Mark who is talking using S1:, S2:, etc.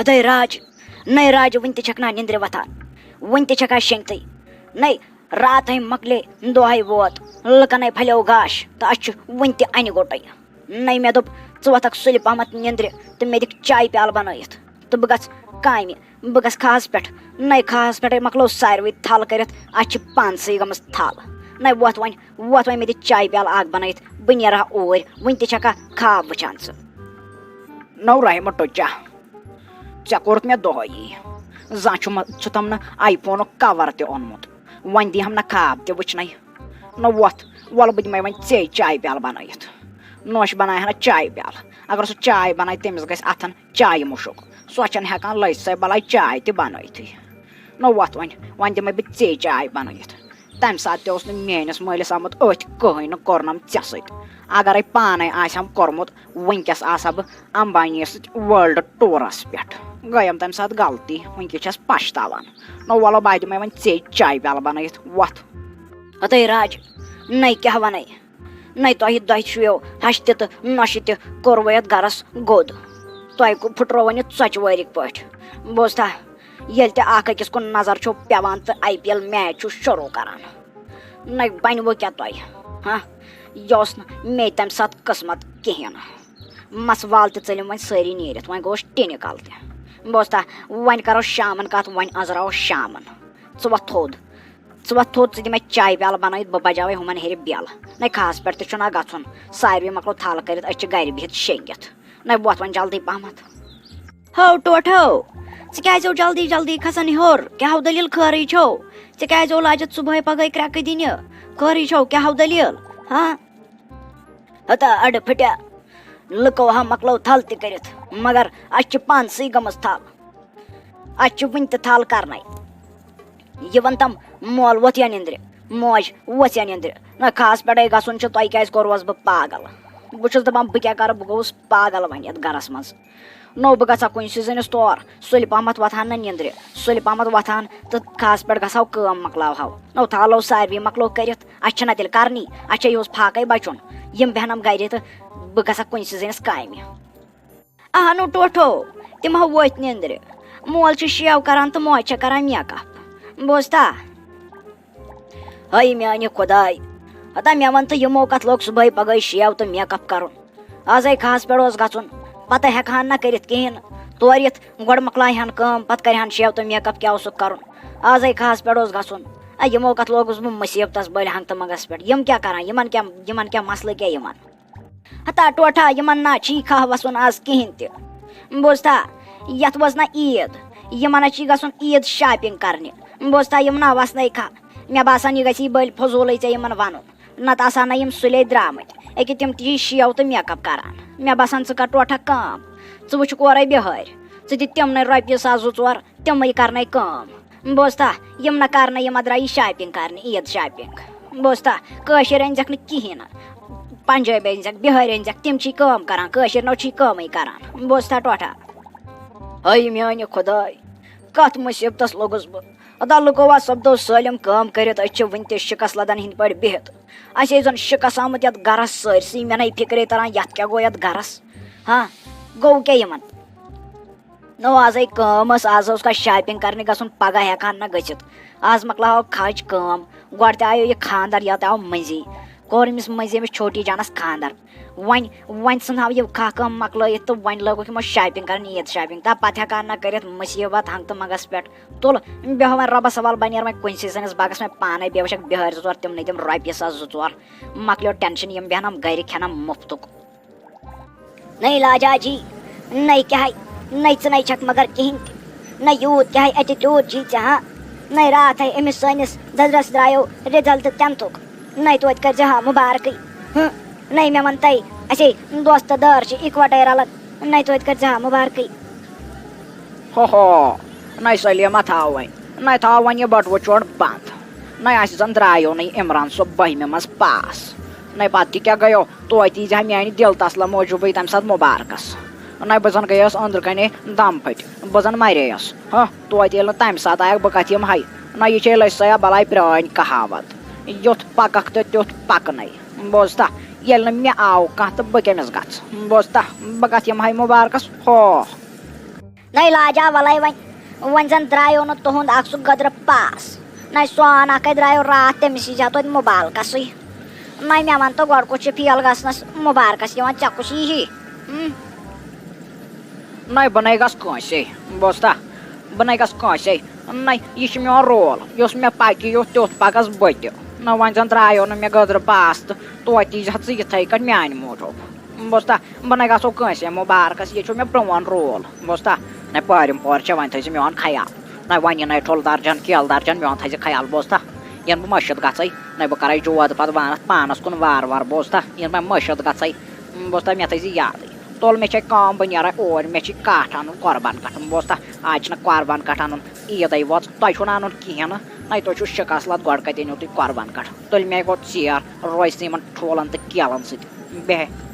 S1: ادے راج نئے راج ون تہ چھکھ نا نندرِ وتھان ون تہ چھکھا شینگتٕے نئے رات مۄکلے دۄہے ووت لُکن پھلیو گاش تہٕ اَسہِ چھُ ون تہِ اَنہِ گوٚٹٕے نئے مےٚ دوٚپ ژٕ وۄتھکھ سُلہِ پہمتھ نندرِ تہٕ مےٚ دِکھ چایہِ پیالہٕ بنٲیِتھ تہٕ بہٕ گژھٕ کامہِ بہٕ گژھٕ کھہس پٮ۪ٹھ نئے کھہس پٮ۪ٹھے مۄکلو ساروٕے تھل کٔرِتھ اَسہِ چھِ پانسٕے گٔمٕژ تھل نئے وۄتھ وۄنۍ مےٚ دِ چایہِ پیالہٕ اکھ بنٲیِتھ بہٕ نیرٕ ہا اوٗرۍ ونہِ تہِ چھکھا خاب وٕچھان ژٕ
S2: نو رحمہ ٹُچا ژےٚ کوٚرُتھ مےٚ دۄہے یی زانٛہہ چھُتھم نہٕ آی فونُک کور تہِ اوٚنمُت وۄنۍ دِیہم نہٕ خاب تہِ وٕچھنَے نہ وۄتھ وَلہٕ بہٕ دِمے وۄنۍ ژے چایہِ پیالہٕ بنٲیِتھ نوشہِ بنایہِ ہنا چایہِ پیالہٕ اگر سُہ چاے بنایہِ تٔمِس گژھِ اتھن چایہِ مُشُک سۄ چھنہٕ ہٮ۪کان لٔجسٕے بلاے چاے تہِ بنٲیتھٕے نہ وۄتھ وۄنۍ دِمے بہٕ ژے چاے بنٲیِتھ تمہِ ساتہٕ تہِ اوس نہٕ میٲنِس مٲلِس آمُت أتھۍ کٕہٕنۍ نہٕ کوٚرنم ژےٚ سۭتۍ اگرے پانے آسہم کوٚرمُت وٕنکٮ۪س آسہٕ ہا بہٕ امبانی سۭتۍ وٲلڈ ٹوٗرس پٮ۪ٹھ گٔیم تمہِ ساتہٕ غلطی وٕنکٮ۪س چھس پشتاوان نہ وَلہٕ بہٕ دِمے وۄنۍ ژے چایہِ پیالہٕ بنٲیِتھ وۄتھ
S1: ادے راج نئے کیٛاہ ونے نئے تۄہہِ دۄہہِ چھُو ہشہِ تہِ تہٕ نۄشہِ تہِ کوٚروٕ یتھ گرس گوٚد تۄہہِ پھٕٹرووٕ یہِ ژۄچہِ وٲرِکۍ پٲٹھۍ بوزتھا ییٚلہِ تہِ اکھ أکِس کُن نظر چھو پیوان تہٕ آی پی ایل میچ چھُ شروٗع کران نہ بنوٕ کیٛاہ تۄہہِ ہاں یہِ اوس نہٕ مے تمہِ ساتہٕ قٕسمت کہیٖنۍ نہٕ مسہٕ وال تہِ ژٔلِم وۄنۍ سٲری نیٖرِتھ وۄنۍ گوٚوُس ٹِنہِ کل تہِ بوزتھا وۄنۍ کرو شامن کتھ وۄنۍ أنٛزراوو شامن ژٕ وۄتھ تھوٚد ژٕ دِ مےٚ چایہِ پیالہٕ بنٲیِتھ بہٕ بجاوے ہُمن ہیرِ بیل نہ کھہس پٮ۪ٹھ تہِ چھُنہ گژھُن ساروٕے مۄکلو تھل کٔرِتھ أسۍ چھِ گرِ بِہِتھ شینگِتھ نہ وۄتھ وۄنۍ جلدی پہمتھ ہو ٹوٹھو ژٕ کیٛازِ او جلدی جلدی کھسان ہیوٚر کیٛاہ ہو دٔلیٖل خٲرٕے چھو ژےٚ کیٛازِ او لاجِتھ صبحٲے پگہٲے کرٛٮ۪کہٕ دِنہِ خٲرٕے چھو کیٛاہ ہو دٔلیٖل ہاں ہتا اڈٕ پھٹیا لُکو ہا مۄکلو تھل تہِ کٔرِتھ مگر اَسہِ چھِ پانسٕے گٔمٕژ تھل اَسہِ چھِ وٕنہِ تہِ تھل کرنے یہِ ون تم مول ووٚتھ یا نندرِ موج ؤژھ یا نندرِ نہ کھہس پٮ۪ٹھے گژھُن چھُ تۄہہِ کیٛازِ کوٚروس بہٕ پاگل بہٕ چھُس دپان بہٕ کیٛاہ کرٕ بہٕ گوٚوُس پاگل وۄنۍ یتھ گرس منٛز نو بہٕ گژھٕ ہا کُنہِ سِزنس تور سُلہِ پہمتھ وۄتھان نہ نندرِ سُلہِ پہمتھ وۄتھان تہٕ کھہس پٮ۪ٹھ گژھو کٲم مۄکلاوہو نو تھلو ساروٕے مۄکلو کٔرِتھ اَسہِ چھِنہ تیٚلہِ کرنی اَسہِ چھا یِہُس فاقے بچُن یِم بیٚہنم گرِ تہٕ بہٕ گژھٕ ہا کُنہِ سِزنس کامہِ اہنو ٹوٹھو تِم ہا ؤتھۍ نندرِ مول چھُ شیو کران تہٕ موج چھےٚ کران میک اپ بوزتھا ہے میانہِ خۄداے ہتا مےٚ وَن تہٕ یِمو کتھ لوگ صبحٲے پگہٲے شیو تہٕ میک اپ کرُن آزے کھہس پٮ۪ٹھ اوس گژھُن پتہٕ ہٮ۪کہٕ ہن نہ کٔرِتھ کِہیٖنۍ نہٕ تورٕ یِتھ گۄڈٕ مۄکلاے ہن کٲم پتہٕ کرِ ہن شیو تہٕ میک اپ کیٛاہ اوسُکھ کرُن آزے کھہس پٮ۪ٹھ اوس گژھُن یِمو کتھ لوگُس بہٕ مُصیبتس بٔلۍ ہنگ تہٕ منٛگس پٮ۪ٹھ یِم کیٛاہ کران یِمن کیٛاہ مسلہٕ کیٛاہ یِمن ہتا ٹوٹھا یِمن نہ چھی کھہہ وسُن آز کِہیٖنۍ تہِ بوزتھا یتھ وٲژ نہ عیٖد یِمن چھی گژھُن عیٖد شاپِنگ کرنہِ بوزتھا یِم نہ وسنے کھہہ مےٚ باسان یہِ گژھی بٔلۍ فضوٗلٕے ژےٚ یِمن وَنُن نتہٕ آسہٕ ہن نہ یِم سُلے درٛامٕتۍ أکیاہ تِم تہِ چھی شیو تہٕ میک اپ کران مےٚ باسان ژٕ کر ٹوٹھا کٲم ژٕ وٕچھُکھ اورے بِہٲرۍ ژٕ دِ تِمنٕے رۄپیہِ ساس 2-4 تِمے کرنے کٲم بوزتھا یِم نہ کرنے یِم درٛایہِ شاپِنگ کرنہِ عیٖد شاپِنگ بوزتھا کٲشِر أنزٮ۪کھ نہٕ کِہیٖنۍ نہٕ پنجٲبۍ أنزٮ۪کھ بِہٲرۍ أنزٮ۪کھ تِم چھی کٲم کران کٲشِر نو چھی کٲمٕے کران بوزتھا ٹوٹھا ہے میانہِ خۄداے کتھ مُصیبتس لوٚگُس بہٕ ادا لُکو سپدو سٲلِم کٲم کٔرِتھ أسۍ چھِ وٕنہِ تہِ شِکس لدن ہٕنٛدۍ پٲٹھۍ بِہِتھ اَسہِ ہے زن شِکس آمُت یتھ گرس سٲرسٕے مےٚ نَے فِکرے تران یتھ کیٛاہ گوٚو یتھ گرس ہاں گوٚو کیٛاہ یِمن نو آزے کٲم ٲس آز اوس کانٛہہ شاپِنگ کرنہِ گژھُن پگہہ ہٮ۪کہٕ ہن نہ گٔژھِتھ آز مۄکلاوو کھہٕچ کٲم گۄڈٕ تہِ آیو یہِ خانٛدر یتھ آو مٔنٛزی کوٚر أمِس مٔنٛزی أمِس چھوٹی جانس خانٛدر وۄنۍ ژھٕنہو یہِ کھہہ کٲم مۄکلٲیِتھ تہٕ وۄنۍ لٲگُکھ یِمو شاپِنگ کرنہِ عیٖد شاپِنگ پتہٕ ہٮ۪کہٕ ہن نہ کٔرِتھ مُصیبت ہنگ تہٕ منٛگس پٮ۪ٹھ تُل بیٚہو وۄنۍ رۄبس حوال بہٕ نیرٕ وۄنۍ کُنہِ سِزنس بہٕ گژھٕ وۄنۍ پانے بیٚیہِ وٕچھکھ بِہٲرۍ 2-4 تِمنٕے تِم رۄپیہِ ساس 2-4 مۄکلیو ٹٮ۪نشن یِم بیٚہنم گرِ کھٮ۪نم مُفتُک نٔے لاجا جی نٔے کیٛاہ نٔے ژٕ نَے چھکھ مگر کِہیٖنۍ تہِ نہ یوٗت کیٛاہ ایٹِٹیوٗڈ چھی ژےٚ ہا نٔے راتھے أمِس سٲنِس دٔدرس درٛایو رِزلٹ 10th نٔے توتہِ کٔرزِ ہا مُبارکٕے نٔے مےٚ وَن تۄہہِ اَسے دوستہٕ دار چھِ اِکوٹے رلان نٔے توتہِ کٔرزِ ہا مُبارکٕے
S2: ہو نَے سلیما تھاو وۄنۍ نَے تھاو وۄنۍ یہِ بٹوٕ چوڑ بنٛد نَے اَسہِ زن درٛایو نہٕ عمران صٲب 12مہِ منٛز پاس نَے پتہٕ تہِ کیٛاہ گٔیو توتہِ ییٖزِ ہا میانہِ دِل تسلہٕ موٗجوٗبٕے تمہِ ساتہٕ مُبارکس نَے بہٕ زن گٔیس أنٛدرٕ کَنے دم پھٔٹۍ بہٕ زن مرییس توتہِ ییٚلہِ نہٕ تمہِ ساتہٕ آیکھ بہٕ کتھ یِم ہے نہ یہِ چھے لٔسۍ سیا بلاے پرٛٲنۍ کہاوت یُتھ پککھ تہٕ تیُتھ پکنَے بوزتھا ییٚلہِ نہٕ مےٚ آو کانٛہہ تہٕ بہٕ کٔمِس گژھٕ بوزتھا بہٕ کتھ یِم ہے مُبارکس ہو
S1: نَے لاجا وَلَے وۄنۍ زَن درٛایو نہٕ تُہُنٛد اکھ سُہ گٔدرٕ پاس نَے سون اَکھَے درٛایو راتھ تٔمِس یی زیو توتہِ مُبالکَسٕے نَے مےٚ وَن تہٕ گۄڈٕ کُس چھُ فیل گژھنَس مُبارکَس یِوان ژےٚ کُس یی
S2: نَے بہٕ نَے گژھٕ کٲنٛسے بوزتا بہٕ نَے گژھٕ کٲنٛسے نَے یہِ چھُ میون رول یُس مےٚ پَکہِ یُتھ تیُتھ پَکَس بہٕ تہِ نہ وۄنۍ زَن درٛایو نہٕ مےٚ گٔدرٕ پاس تہٕ توتہِ یی زِ ژٕ یِتھَے کٔنۍ میٛانہِ موٗجوٗب بوزتا بہٕ نَے گژھو کٲنٛسے مُبارکَس یہِ چھُ مےٚ پرٛون رول بوزتا نَے پٲرِم پورِ چھےٚ وۄنۍ تھٲیزِ میون خیال نَے وۄنۍ یہِ نَے ٹھوٚل درجن کیلہٕ درجن میون تھٲیزِ خیال بوزتا یِنہٕ بہٕ مٔشِد گژھَے نَے بہٕ کَرَے جود پَتہٕ وانَتھ پانَس کُن وارٕ وارٕ بوزتا یِنہٕ مےٚ مٔشِد گژھَے بوزتا مےٚ تھٲیزِ یادٕے تُل مےٚ چھے کٲم بہٕ نیرٕ اوٗرۍ مےٚ چھِ کَٹھ اَنُن قۄربان کَٹھ بوزتا آز چھِنہٕ قۄربان کَٹھ اَنُن عیٖدٕے وٲژ تۄہہِ چھُو نہٕ اَنُن کِہیٖنۍ نہٕ نَے تُہۍ چھُو شِکاس لَد گۄڈٕ کَتہِ أنِو تُہۍ قۄربان کَٹھ تُلہِ مےٚ گوٚو ژیر روزِ نہٕ یِمَن ٹھوٗلَن تہٕ کیلَن سۭتۍ بیٚہہ